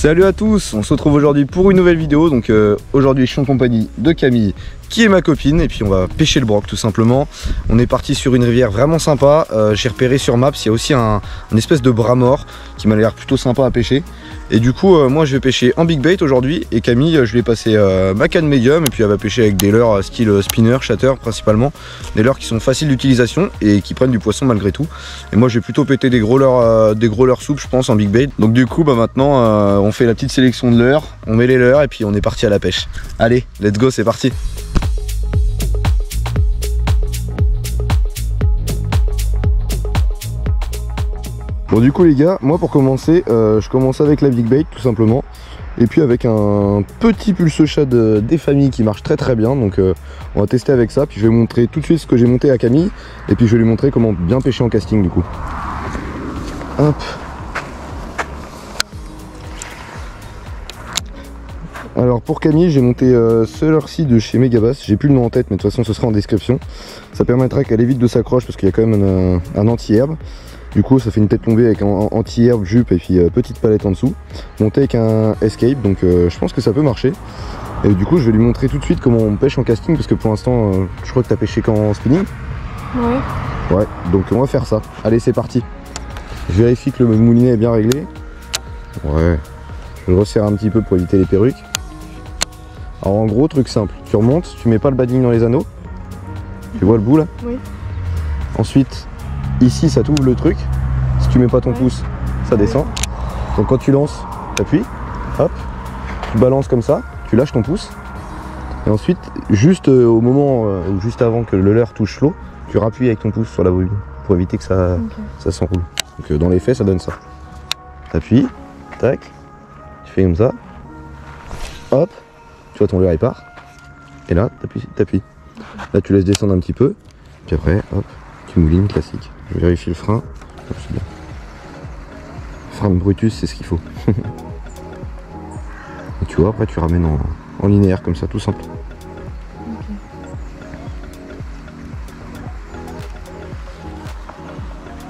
Salut à tous, on se retrouve aujourd'hui pour une nouvelle vidéo. Donc aujourd'hui je suis en compagnie de Camille qui est ma copine et puis on va pêcher le broc tout simplement. On est parti sur une rivière vraiment sympa. J'ai repéré sur Maps, il y a aussi un espèce de bras mort qui m'a l'air plutôt sympa à pêcher. Et du coup moi je vais pêcher en big bait aujourd'hui et Camille je lui ai passé ma canne médium et puis elle va pêcher avec des leurres style spinner, shatter principalement. Des leurres qui sont faciles d'utilisation et qui prennent du poisson malgré tout. Et moi je vais plutôt péter des gros leurres souples je pense en big bait. Donc du coup maintenant on fait la petite sélection de leurres, on met les leurres et puis on est parti à la pêche. Allez, let's go, c'est parti. Bon du coup les gars, moi pour commencer, je commence avec la big bait tout simplement. Et puis avec un petit pulse shad des familles qui marche très bien. Donc on va tester avec ça. Puis je vais montrer tout de suite ce que j'ai monté à Camille. Et puis je vais lui montrer comment bien pêcher en casting du coup. Hop. Alors pour Camille j'ai monté ce leurre-ci de chez Megabass. J'ai plus le nom en tête mais de toute façon ce sera en description. Ça permettra qu'elle évite de s'accrocher parce qu'il y a quand même un anti-herbe. Du coup ça fait une tête tombée avec un anti-herbe, jupe et puis petite palette en dessous. Monté avec un escape, donc je pense que ça peut marcher. Et du coup je vais lui montrer tout de suite comment on pêche en casting parce que pour l'instant je crois que tu as pêché qu'en spinning. Ouais, donc on va faire ça. Allez c'est parti. Je vérifie que le moulinet est bien réglé. Ouais, je le resserre un petit peu pour éviter les perruques. Alors en gros truc simple, tu remontes, tu mets pas le badding dans les anneaux. Tu vois le bout là? Oui. Ensuite ici ça t'ouvre le truc, si tu mets pas ton pouce ça descend. Donc quand tu lances, t'appuies, hop, tu balances comme ça, tu lâches ton pouce. Et ensuite juste au moment ou juste avant que le leurre touche l'eau, tu rappuies avec ton pouce sur la bobine pour éviter que ça s'enroule. Donc dans les faits ça donne ça. T'appuies, tac, tu fais comme ça, hop, tu vois ton leurre il part. Et là t'appuies. Là tu laisses descendre un petit peu, puis après hop, tu moulines classique. Je vérifie le frein. C'est bien. Frein Brutus, c'est ce qu'il faut. Et tu vois, après tu ramènes en linéaire comme ça, tout simple.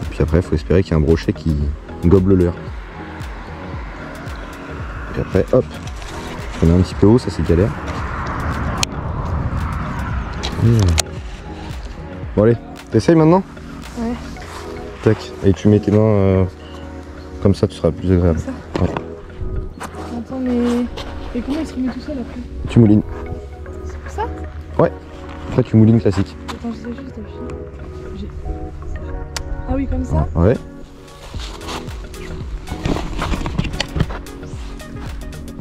Et puis après, il faut espérer qu'il y ait un brochet qui gobe le leurre. Et après, hop, on est un petit peu haut, ça c'est galère. Bon allez, t'essayes maintenant? Ouais. Tac, et tu mets tes mains comme ça, tu seras plus agréable. Ouais. Attends, mais comment il se remet tout seul après? Tu moulines. C'est pour ça? Ouais. Après tu moulines classique. Attends, je sais juste appuyer. Ah oui, comme ça? Ouais.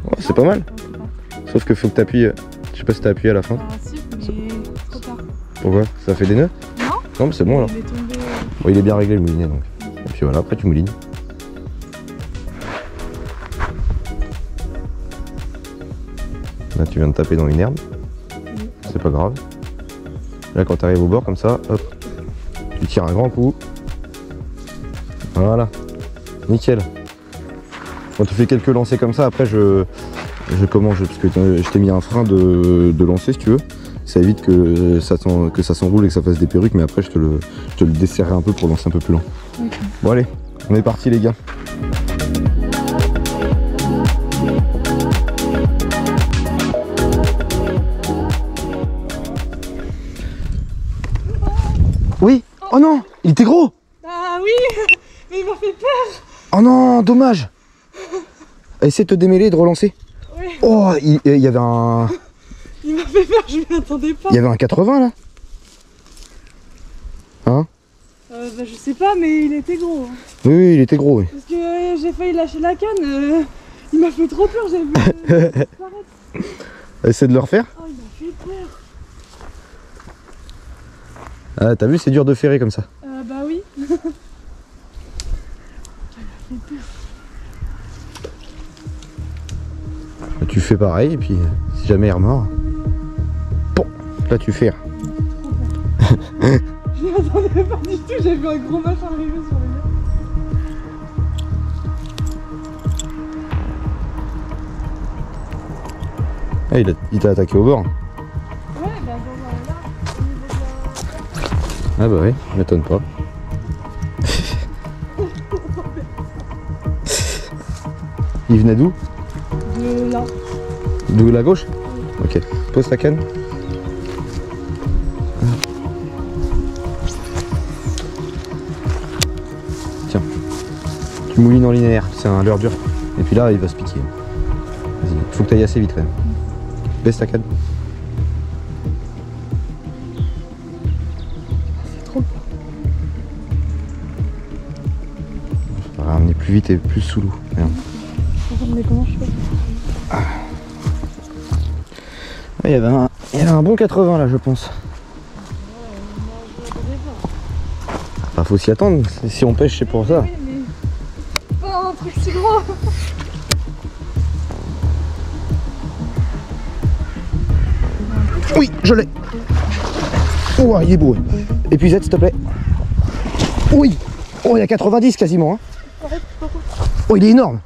Ouais, c'est pas mal. Sauf que faut que t'appuies. Je sais pas si t'as appuyé à la fin. Ah si, mais trop tard. Pourquoi? Ça fait des nœuds? Non. Non, mais c'est bon là. Il est tombé. Bon, il est bien réglé le moulinet donc. Et puis voilà, après tu moulines. Là tu viens de taper dans une herbe. C'est pas grave. Là quand tu arrives au bord comme ça, hop, tu tires un grand coup. Voilà. Nickel. Quand tu fais quelques lancers comme ça, après parce que je t'ai mis un frein de lancer si tu veux. Ça évite que ça s'enroule et que ça fasse des perruques, mais après je te le desserrerai un peu pour lancer un peu plus lent. Okay. Bon allez, on est parti les gars. Oui. Oh non, il était gros. Ah oui, mais il m'a fait peur. Oh non, dommage. Essaie de te démêler et de relancer. Oui. Oh, il y avait un... Il m'a fait peur, je m'y attendais pas. Il y avait un 80 là? Hein? Bah, je sais pas, mais il était gros. Oui, il était gros, oui. Parce que j'ai failli lâcher la canne, il m'a fait trop peur, j'ai vu disparaître. Essaie de le refaire? Oh, il m'a fait peur. Ah, t'as vu, c'est dur de ferrer comme ça. Bah oui. Il m'a fait peur. Tu fais pareil, et puis si jamais il remord, bon, là tu ferres. Je m'y attendais pas du tout, j'ai vu un gros machin arriver sur les mains. Ah, il t'a attaqué au bord. Ouais, bah bon, là, Ah bah oui, m'étonne pas. Il venait d'où? De là. De la gauche? Ok. Pose ta canne. Tiens. Tu moulines en linéaire, c'est un leurre dur. Et puis là, il va se piquer. Vas-y, faut que tu ailles assez vite quand même. Baisse ta canne. C'est trop peur. On va ramener plus vite et plus sous l'eau. Merde. Mais comment je fais? Il y avait un bon 80 là, je pense. Bah, faut s'y attendre. Si on pêche, c'est pour ça. Oui, mais pas un truc si gros. Oui, je l'ai. Oh, il est beau. Épuisette, s'il te plaît. Oui. Oh, il y a 90 quasiment. Hein. Oh, il est énorme.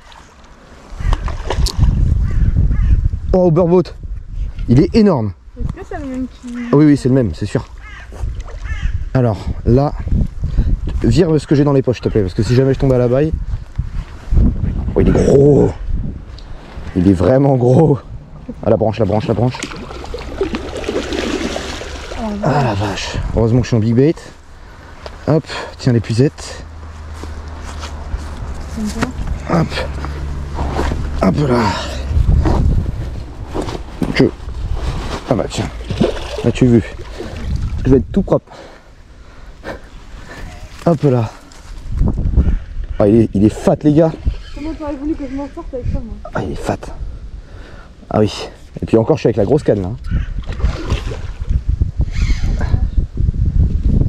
Oh, au beurboat. Il est énorme. Est-ce que c'est le même qui... Oui, oui, c'est le même, c'est sûr. Alors, là, vire ce que j'ai dans les poches, s'il te plaît, parce que si jamais je tombe à la baille... Oh, il est gros. Il est vraiment gros. Ah, la branche, la branche, la branche. Ah, la vache. Heureusement que je suis en big bait. Hop, tiens l'épuisette. Hop. Hop là. Ah bah tiens, as-tu vu? Je vais être tout propre. Hop là. Ah, il est fat les gars. Comment t'aurais voulu que je m'en sorte avec ça moi? Ah, il est fat. Ah oui. Et puis encore je suis avec la grosse canne là.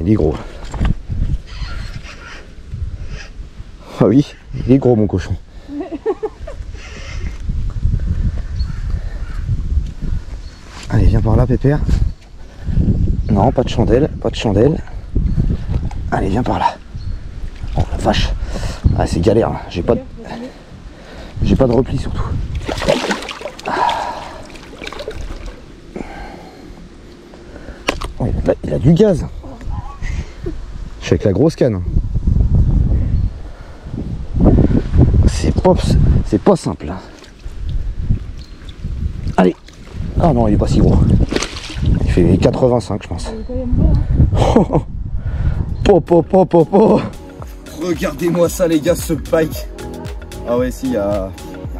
Il est gros. Ah oui, il est gros mon cochon. Allez, viens par là, Pépère. Non, pas de chandelle, pas de chandelle. Allez, viens par là. Oh la vache. Ah, c'est galère. J'ai pas de repli surtout. Oh, il a du gaz. Je suis avec la grosse canne. C'est pas simple. Allez. Ah non, il est pas si gros. Il fait 85 je pense. Po. Regardez-moi ça les gars, ce pike. Ah ouais si, il y a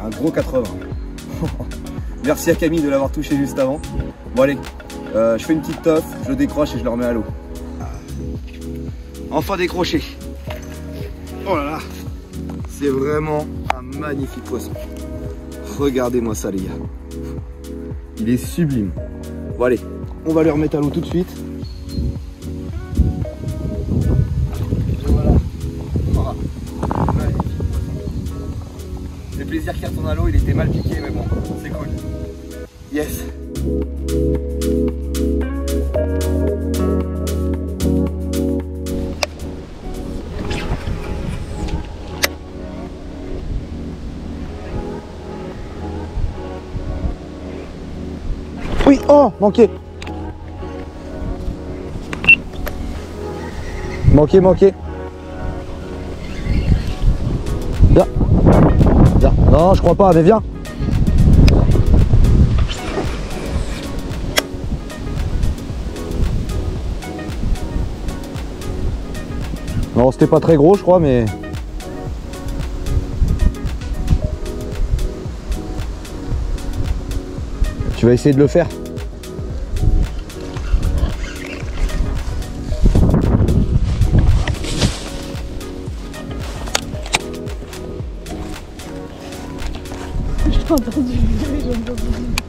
un gros 80. Merci à Camille de l'avoir touché juste avant. Bon allez, je fais une petite toffe, je le décroche et je le remets à l'eau. Enfin décroché. Oh là là. C'est vraiment un magnifique poisson. Regardez-moi ça les gars. Il est sublime. Bon allez, on va le remettre à l'eau tout de suite. Et voilà. C'est plaisir qu'il retourne à l'eau, il était mal piqué mais bon, c'est cool. Yes. Oui, oh, manqué. Manqué. Viens. Viens. Non, je crois pas, mais viens. Non, c'était pas très gros, je crois, mais... Tu vas essayer de le faire? J'ai entendu vibrer, j'ai entendu vibrer.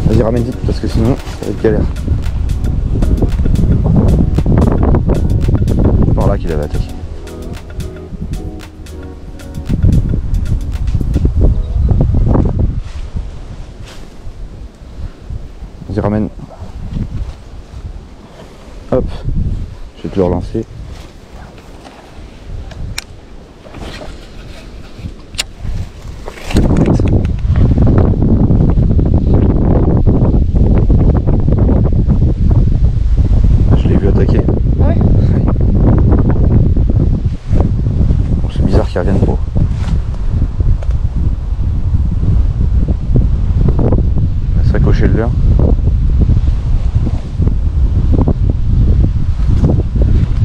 Vas-y, ramène vite parce que sinon ça va être galère. C'est par là qu'il avait attaqué. Vas-y, ramène. Hop, je vais te le relancer. Je l'ai vu attaquer. Ah ouais. Bon, c'est bizarre qu'il revienne. clair.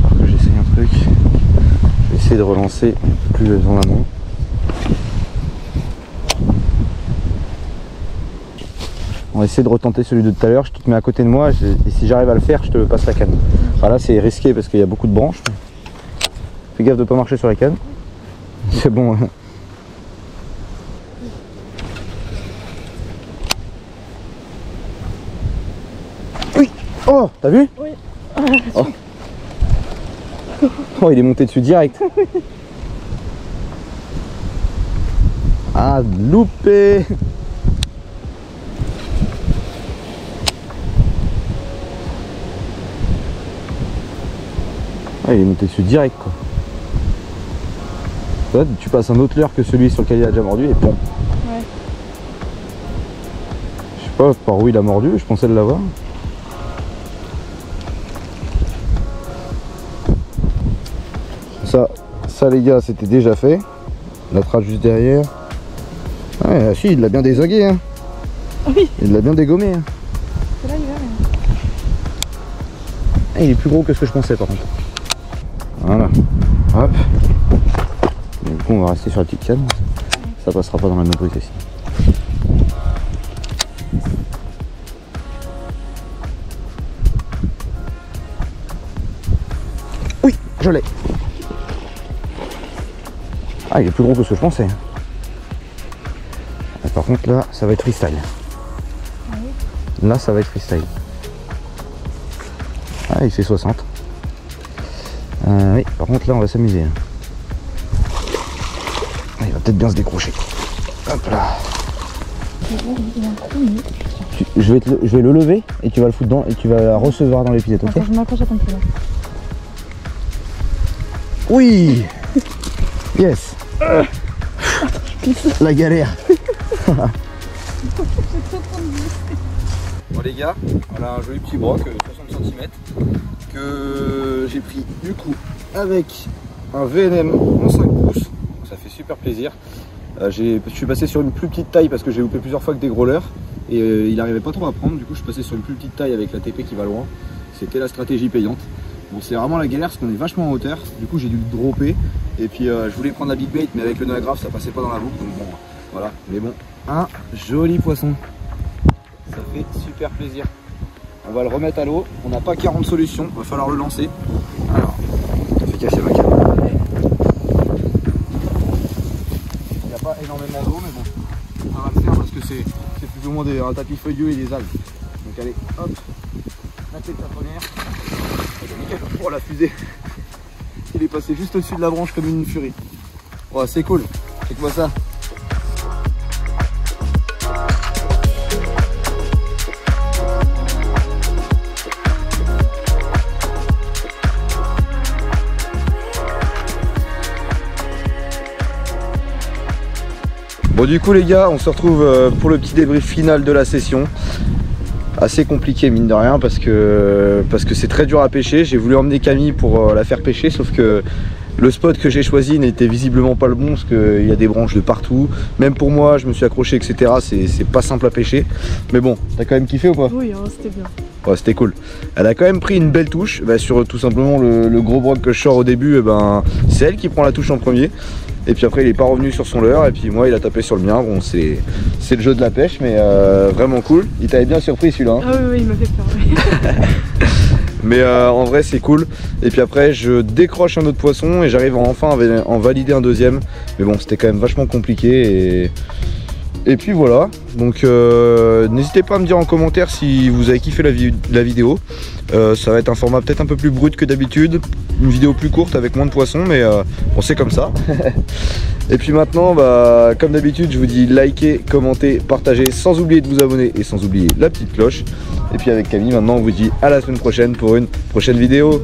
Alors que j'essaye un truc. Je vais essayer de relancer plus dans la main. On va essayer de retenter celui de tout à l'heure. Je te mets à côté de moi et si j'arrive à le faire, je te passe la canne. Enfin, là c'est risqué parce qu'il y a beaucoup de branches. Fais gaffe de ne pas marcher sur la canne. C'est bon. Oui. Oh, t'as vu? Oui. Oh. Oh, il est monté dessus direct. Ah, loupé. Ah, il est monté dessus direct quoi. Là, tu passes un autre leurre que celui sur lequel il a déjà mordu et bon. Ouais. Je sais pas par où il a mordu, je pensais de l'avoir. Ça les gars, c'était déjà fait. La trace juste derrière. Ouais, si, il l'a bien désingué. Hein. Oui. Il l'a bien dégommé. Hein. Là, il va, Ah, il est plus gros que ce que je pensais par contre. Voilà. Hop. Du coup, on va rester sur la petite canne. Ça passera pas dans la même brute ici. Oui, je l'ai. Ah, il est plus gros que ce que je pensais. Et par contre, là, ça va être freestyle. Là, ça va être freestyle. Ah, il fait 60. Oui, par contre, là, on va s'amuser. Ah, il va peut-être bien se décrocher. Hop là. Je vais le lever et tu vas le foutre dedans et tu vas la recevoir dans les pieds, ok? Attends, je m'accroche à ton pied là. Oui. Yes. La galère. Bon les gars, voilà un joli petit broc 60 cm que j'ai pris du coup avec un VNM en 5 pouces. Ça fait super plaisir. Je suis passé sur une plus petite taille parce que j'ai loupé plusieurs fois avec des gros leurres et il n'arrivait pas trop à prendre. Du coup je suis passé sur une plus petite taille avec la TP qui va loin. C'était la stratégie payante. Bon, c'est vraiment la galère parce qu'on est vachement en hauteur. Du coup j'ai dû le dropper et puis je voulais prendre la big bait mais avec le nœud agrafe ça passait pas dans la boucle, donc bon voilà. Mais bon, un joli poisson, ça fait super plaisir. On va le remettre à l'eau, on n'a pas 40 solutions, va falloir le lancer. Alors, ça fait casser ma canne. Il n'y a pas énormément d'eau mais bon, ça va le faire parce que c'est plus ou moins un tapis feuilleux et des algues. Donc allez, hop, la tête taponnière. Oh la fusée, il est passé juste au-dessus de la branche comme une furie. Oh c'est cool, check-moi ça. Bon du coup les gars, on se retrouve pour le petit débrief final de la session. Assez compliqué mine de rien parce que c'est très dur à pêcher. J'ai voulu emmener Camille pour la faire pêcher, sauf que le spot que j'ai choisi n'était visiblement pas le bon parce qu'il y a des branches de partout. Même pour moi, je me suis accroché, etc. C'est pas simple à pêcher. Mais bon, t'as quand même kiffé ou pas? Oui, hein, c'était bien. Ouais, c'était cool. Elle a quand même pris une belle touche sur tout simplement le gros broc que je sors au début. C'est elle qui prend la touche en premier. Et puis après il est pas revenu sur son leurre et puis moi il a tapé sur le mien. Bon c'est le jeu de la pêche mais vraiment cool. Il t'avait bien surpris celui-là hein. Ah oui, il m'a fait peur oui. Mais en vrai c'est cool. Et puis après je décroche un autre poisson et j'arrive enfin à en valider un deuxième. Mais bon c'était quand même vachement compliqué et puis voilà. Donc n'hésitez pas à me dire en commentaire si vous avez kiffé la vidéo. Ça va être un format peut-être un peu plus brut que d'habitude, une vidéo plus courte avec moins de poissons, mais bon c'est comme ça. Et puis maintenant, comme d'habitude, je vous dis likez, commentez, partagez, sans oublier de vous abonner et sans oublier la petite cloche. Et puis avec Camille, maintenant on vous dit à la semaine prochaine pour une prochaine vidéo.